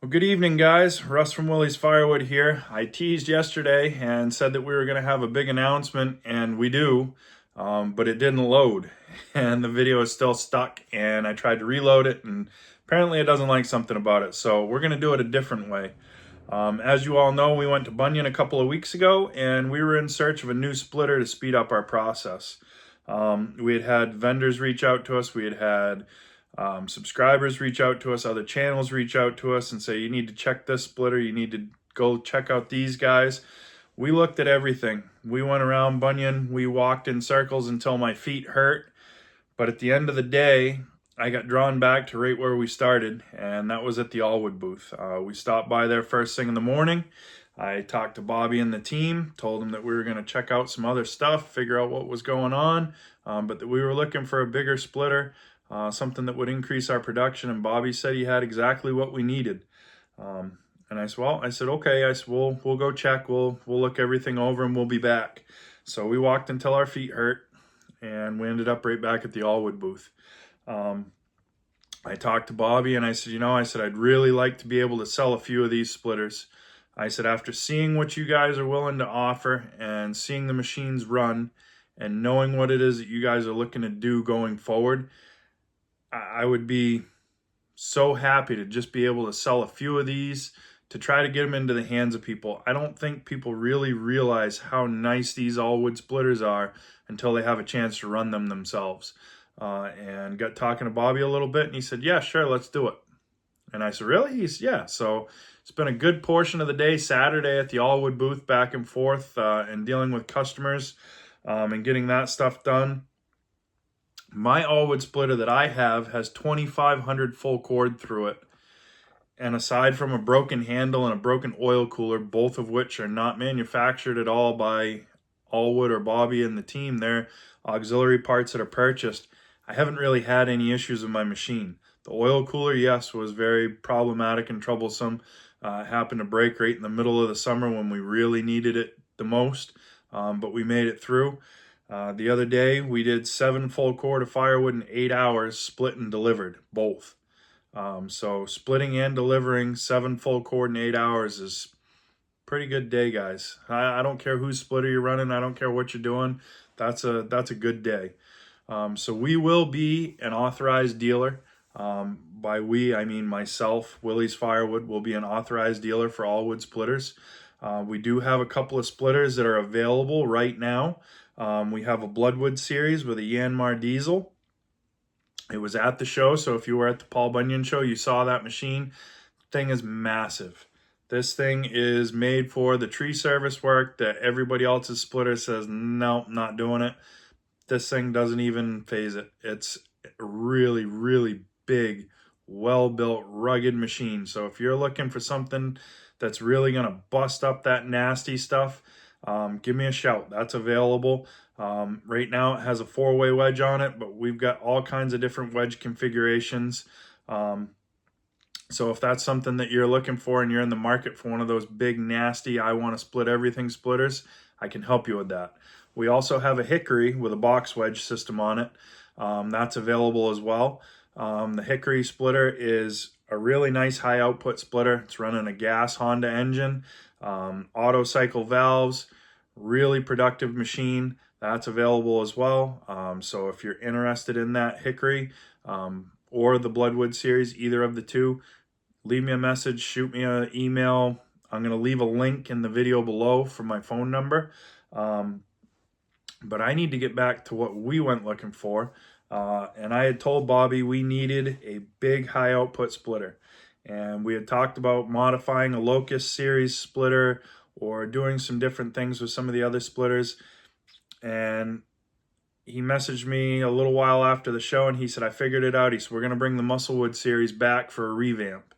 Well, good evening, guys. Russ from Willey's Firewood here. I teased yesterday and said that we were going to have a big announcement, and we do, but it didn't load, and the video is still stuck, and I tried to reload it, and apparently it doesn't like something about it, so we're going to do it a different way. As you all know, we went to Bunyan a couple of weeks ago, and we were in search of a new splitter to speed up our process. We had had vendors reach out to us. We had had subscribers reach out to us, other channels reach out to us and say, you need to check this splitter, you need to go check out these guys. We looked at everything. We went around Bunyan, we walked in circles until my feet hurt. But at the end of the day, I got drawn back to right where we started, and that was at the Allwood booth. We stopped by there first thing in the morning. I talked to Bobby and the team, told them that we were going to check out some other stuff, figure out what was going on, but that we were looking for a bigger splitter, something that would increase our production, and Bobby said he had exactly what we needed. And I said, well, okay. I said, we'll go check, we'll look everything over, and we'll be back. So we walked until our feet hurt, and we ended up right back at the Allwood booth. I talked to Bobby, and I said, I'd really like to be able to sell a few of these splitters. I said, after seeing what you guys are willing to offer and seeing the machines run and knowing what it is that you guys are looking to do going forward, I would be so happy to just be able to sell a few of these to try to get them into the hands of people. I don't think people really realize how nice these Allwood splitters are until they have a chance to run them themselves. And got talking to Bobby a little bit, and he said, yeah, sure, let's do it. And I said, really? He's, yeah. So it's been a good portion of the day Saturday at the Allwood booth, back and forth, and dealing with customers and getting that stuff done. My Allwood splitter that I have has 2,500 full cord through it. And aside from a broken handle and a broken oil cooler, both of which are not manufactured at all by Allwood or Bobby and the team, they're auxiliary parts that are purchased, I haven't really had any issues with my machine. The oil cooler, yes, was very problematic and troublesome. It happened to break right in the middle of the summer when we really needed it the most, but we made it through. The other day, we did 7 full cord of firewood in 8 hours, split and delivered, both. So splitting and delivering 7 full cord in 8 hours is a pretty good day, guys. I don't care whose splitter you're running. I don't care what you're doing. That's a good day. So we will be an authorized dealer. By we, I mean myself. Willey's Firewood will be an authorized dealer for Allwood splitters. We do have a couple of splitters that are available right now. We have a Bloodwood series with a Yanmar diesel. It was at the show, so if you were at the Paul Bunyan show, you saw that machine. Thing is massive. This thing is made for the tree service work that everybody else's splitter says, no, not doing it. This thing doesn't even phase it. It's a really, really big, well-built, rugged machine. So if you're looking for something that's really going to bust up that nasty stuff, give me a shout. That's available. Right now it has a 4-way wedge on it, but we've got all kinds of different wedge configurations. So if that's something that you're looking for and you're in the market for one of those big, nasty, I want to split everything splitters, I can help you with that. We also have a Hickory with a box wedge system on it. That's available as well. The Hickory Splitter is a really nice high output splitter. It's running a gas Honda engine, AutoCycle valves, really productive machine. That's available as well. So if you're interested in that Hickory or the Bloodwood series, either of the two, leave me a message, shoot me an email. I'm going to leave a link in the video below for my phone number. But I need to get back to what we went looking for. And I had told Bobby we needed a big high output splitter. And we had talked about modifying a Locust series splitter or doing some different things with some of the other splitters. And he messaged me a little while after the show and he said, I figured it out. He said, we're going to bring the Musclewood series back for a revamp.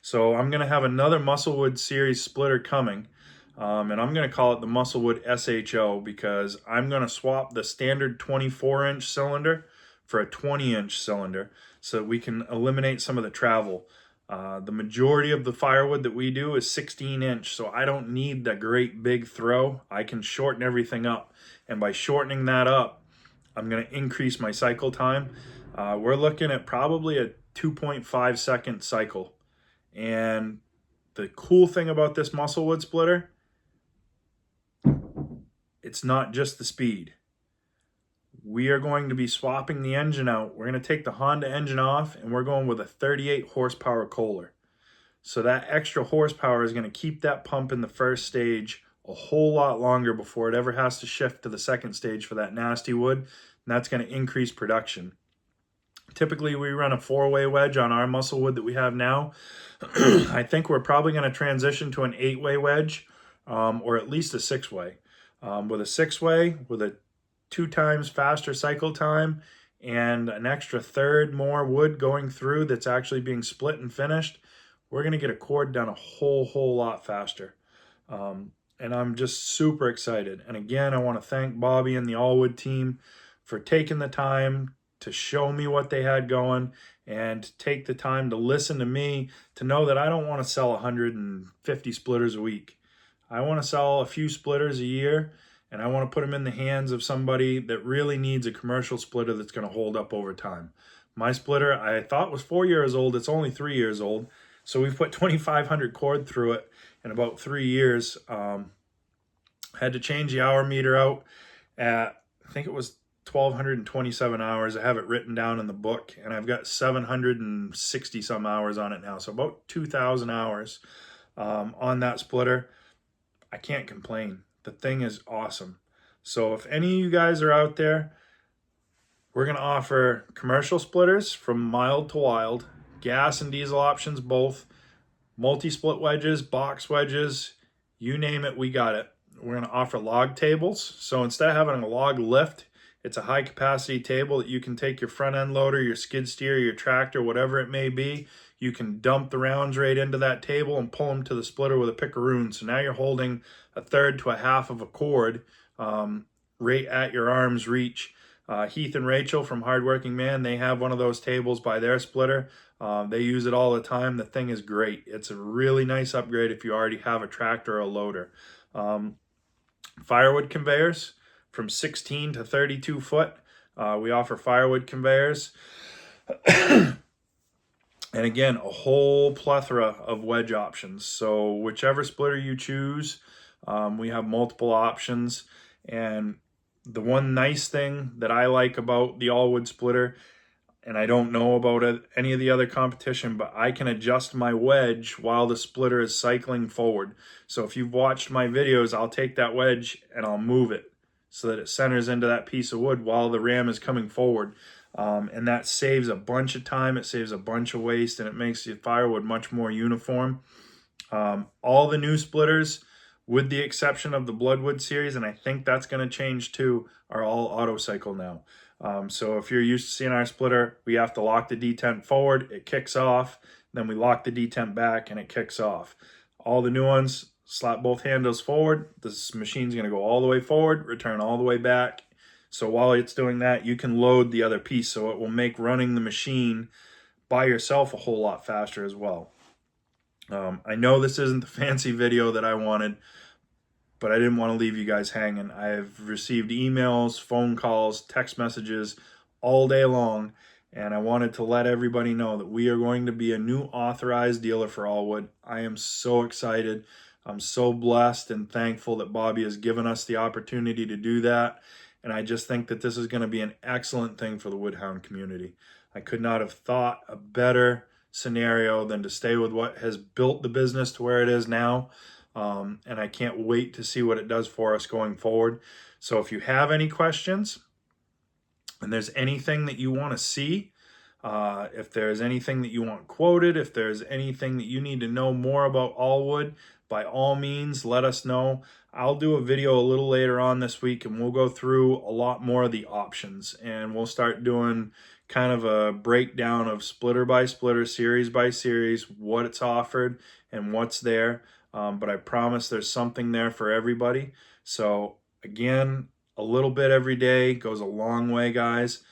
So I'm going to have another Musclewood series splitter coming. And I'm going to call it the Musclewood SHO because I'm going to swap the standard 24-inch cylinder for a 20-inch cylinder so that we can eliminate some of the travel. The majority of the firewood that we do is 16-inch, so I don't need the great big throw. I can shorten everything up. And by shortening that up, I'm going to increase my cycle time. We're looking at probably a 2.5 second cycle. And the cool thing about this Musclewood splitter, it's not just the speed. We are going to be swapping the engine out. We're going to take the Honda engine off, and we're going with a 38 horsepower Kohler. So that extra horsepower is going to keep that pump in the first stage a whole lot longer before it ever has to shift to the second stage for that nasty wood, and that's going to increase production. Typically, we run a 4-way wedge on our Musclewood that we have now. I think we're probably going to transition to an 8-way wedge, or at least a 6-way. With a 6-way, with a 2 times faster cycle time and an extra third more wood going through that's actually being split and finished, we're going to get a cord done a whole lot faster. And I'm just super excited. And again, I want to thank Bobby and the Allwood team for taking the time to show me what they had going and take the time to listen to me, to know that I don't want to sell 150 splitters a week. I want to sell a few splitters a year, and I want to put them in the hands of somebody that really needs a commercial splitter that's going to hold up over time. My splitter, I thought was 4 years old. It's only 3 years old. So we've put 2,500 cord through it in about 3 years. Had to change the hour meter out at, I think it was 1,227 hours. I have it written down in the book, and I've got 760 some hours on it now. So about 2,000 hours on that splitter. I can't complain. The thing is awesome. So if any of you guys are out there, we're going to offer commercial splitters from mild to wild, gas and diesel options both, multi-split wedges, box wedges, you name it, we got it. We're going to offer log tables. So instead of having a log lift, it's a high capacity table that you can take your front end loader, your skid steer, your tractor, whatever it may be. You can dump the rounds right into that table and pull them to the splitter with a pickaroon. So now you're holding a third to a half of a cord right at your arm's reach. Heath and Rachel from Hardworking Man, they have one of those tables by their splitter. They use it all the time. The thing is great. It's a really nice upgrade if you already have a tractor or a loader. Firewood conveyors from 16 to 32 foot. We offer firewood conveyors. And again, a whole plethora of wedge options. So whichever splitter you choose, we have multiple options. And the one nice thing that I like about the Allwood splitter, and I don't know about any of the other competition, but I can adjust my wedge while the splitter is cycling forward. So if you've watched my videos, I'll take that wedge and I'll move it so that it centers into that piece of wood while the ram is coming forward. And that saves a bunch of time, it saves a bunch of waste, and it makes the firewood much more uniform. All the new splitters, with the exception of the Bloodwood series, and I think that's going to change too, are all AutoCycle now. So if you're used to seeing our splitter, we have to lock the detent forward, it kicks off, then we lock the detent back and it kicks off. All the new ones, slap both handles forward, this machine's going to go all the way forward, return all the way back. So while it's doing that, you can load the other piece, so it will make running the machine by yourself a whole lot faster as well. I know this isn't the fancy video that I wanted, but I didn't want to leave you guys hanging. I've received emails, phone calls, text messages all day long, and I wanted to let everybody know that we are going to be a new authorized dealer for Allwood. I am so excited. I'm so blessed and thankful that Bobby has given us the opportunity to do that. And I just think that this is going to be an excellent thing for the Woodhound community. I could not have thought a better scenario than to stay with what has built the business to where it is now. And I can't wait to see what it does for us going forward. So if you have any questions and there's anything that you want to see, if there's anything that you want quoted, if there's anything that you need to know more about Allwood, by all means, let us know. I'll do a video a little later on this week and we'll go through a lot more of the options, and we'll start doing kind of a breakdown of splitter by splitter, series by series, what it's offered and what's there. But I promise there's something there for everybody. So again, a little bit every day goes a long way, guys.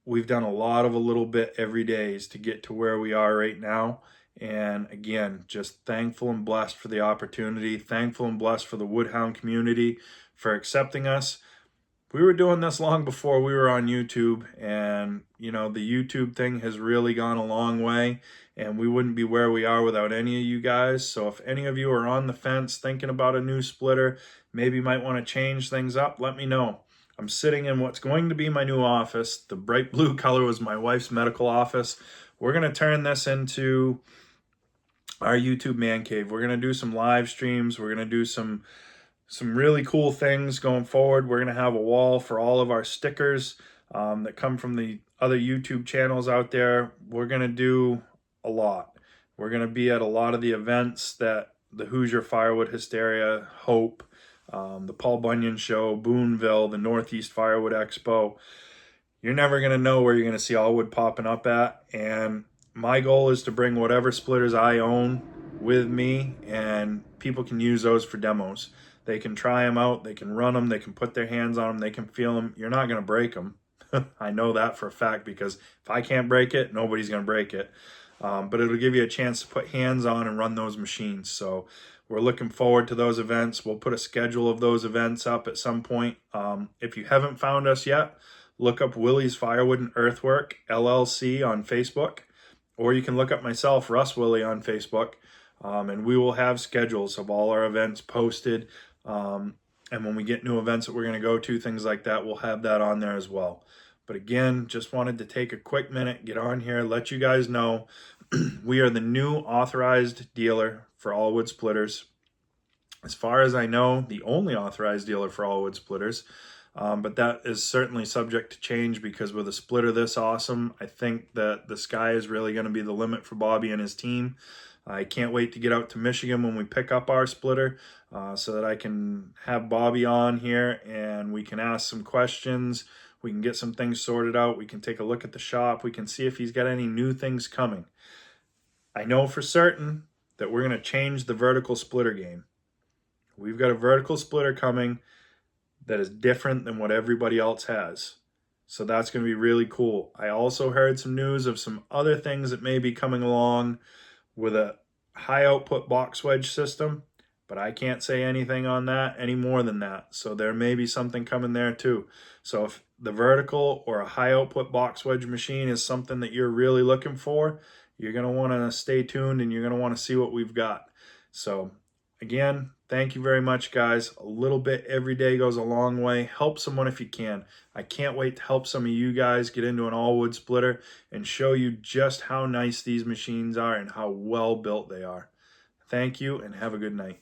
We've done a lot of a little bit every day to get to where we are right now. And again, just thankful and blessed for the opportunity. Thankful and blessed for the Woodhound community for accepting us. We were doing this long before we were on YouTube, and you know, the YouTube thing has really gone a long way, and we wouldn't be where we are without any of you guys. So if any of you are on the fence thinking about a new splitter, maybe might want to change things up, let me know. I'm sitting in what's going to be my new office. The bright blue color was my wife's medical office. We're going to turn this into our YouTube man cave. We're going to do some live streams. We're going to do some really cool things going forward. We're going to have a wall for all of our stickers that come from the other YouTube channels out there. We're going to do a lot. We're going to be at a lot of the events that the Hoosier Firewood Hysteria, Hope, the Paul Bunyan Show, Boonville, the Northeast Firewood Expo. You're never going to know where you're going to see Allwood popping up at. And my goal is to bring whatever splitters I own with me, and people can use those for demos. They can try them out, they can run them, they can put their hands on them, they can feel them. You're not going to break them. I know that for a fact, because if I can't break it, nobody's going to break it. But it'll give you a chance to put hands on and run those machines. So we're looking forward to those events. We'll put a schedule of those events up at some point. If you haven't found us yet, look up Willey's Firewood and Earthwork, LLC on Facebook. Or you can look up myself, Russ Willey, on Facebook. And we will have schedules of all our events posted. And when we get new events that we're going to go to, things like that, we'll have that on there as well. But again, just wanted to take a quick minute, get on here, let you guys know we are the new authorized dealer for Allwood Splitters. As far as I know, the only authorized dealer for Allwood Splitters. But that is certainly subject to change, because with a splitter this awesome, I think that the sky is really going to be the limit for Bobby and his team. I can't wait to get out to Michigan when we pick up our splitter, so that I can have Bobby on here and we can ask some questions. We can get some things sorted out. We can take a look at the shop. We can see if he's got any new things coming. I know for certain that we're going to change the vertical splitter game. We've got a vertical splitter coming that is different than what everybody else has. So that's going to be really cool. I also heard some news of some other things that may be coming along with a high output box wedge system, but I can't say anything on that any more than that. So there may be something coming there too. So if the vertical or a high output box wedge machine is something that you're really looking for, you're going to want to stay tuned and you're going to want to see what we've got. So again, thank you very much, guys. A little bit every day goes a long way. Help someone if you can. I can't wait to help some of you guys get into an Allwood splitter and show you just how nice these machines are and how well built they are. Thank you and have a good night.